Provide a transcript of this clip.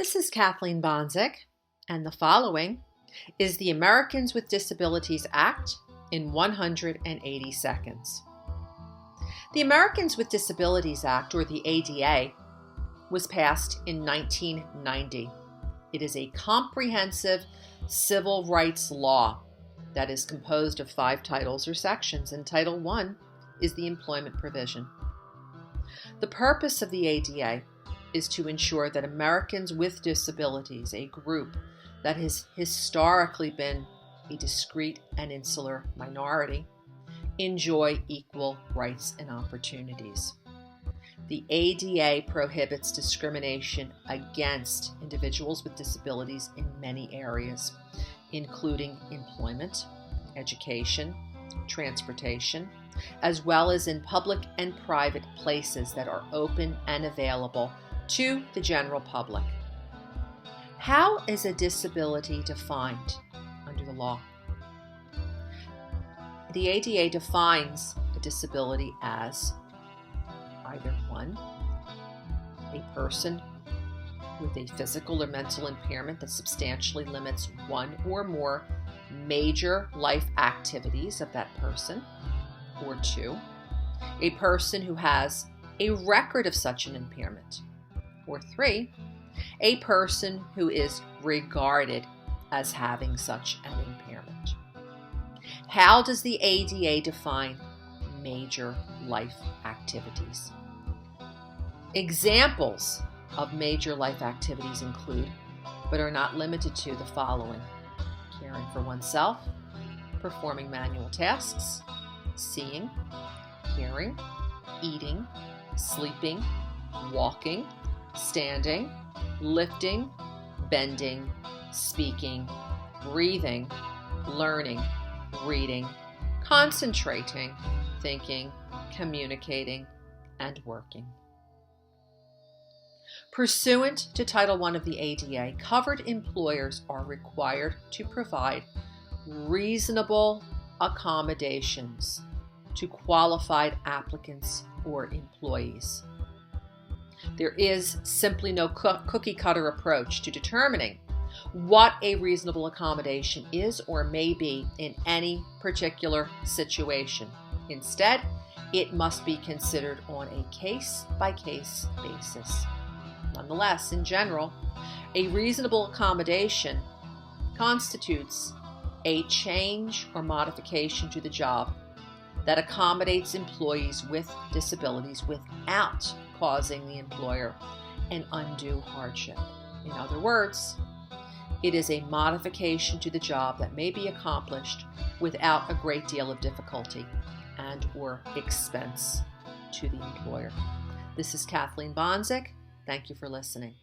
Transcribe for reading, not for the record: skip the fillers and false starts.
This is Kathleen Bonzik, and the following is the Americans with Disabilities Act in 180 seconds. The Americans with Disabilities Act, or the ADA, was passed in 1990. It is a comprehensive civil rights law that is composed of 5 titles or sections, and Title I is the employment provision. The purpose of the ADA is to ensure that Americans with disabilities, a group that has historically been a discrete and insular minority, enjoy equal rights and opportunities. The ADA prohibits discrimination against individuals with disabilities in many areas, including employment, education, transportation, as well as in public and private places that are open and available to the general public. How is a disability defined under the law? The ADA defines a disability as either 1, a person with a physical or mental impairment that substantially limits one or more major life activities of that person, or 2, a person who has a record of such an impairment, or 3, a person who is regarded as having such an impairment. How does the ADA define major life activities? Examples of major life activities include, but are not limited to, the following: caring for oneself, performing manual tasks, seeing, hearing, eating, sleeping, walking, standing, lifting, bending, speaking, breathing, learning, reading, concentrating, thinking, communicating, and working. Pursuant to Title I of the ADA, covered employers are required to provide reasonable accommodations to qualified applicants or employees. There is simply no cookie-cutter approach to determining what a reasonable accommodation is or may be in any particular situation. Instead, it must be considered on a case-by-case basis. Nonetheless, in general, a reasonable accommodation constitutes a change or modification to the job that accommodates employees with disabilities without causing the employer an undue hardship. In other words, it is a modification to the job that may be accomplished without a great deal of difficulty and/or expense to the employer. This is Kathleen Bonzik. Thank you for listening.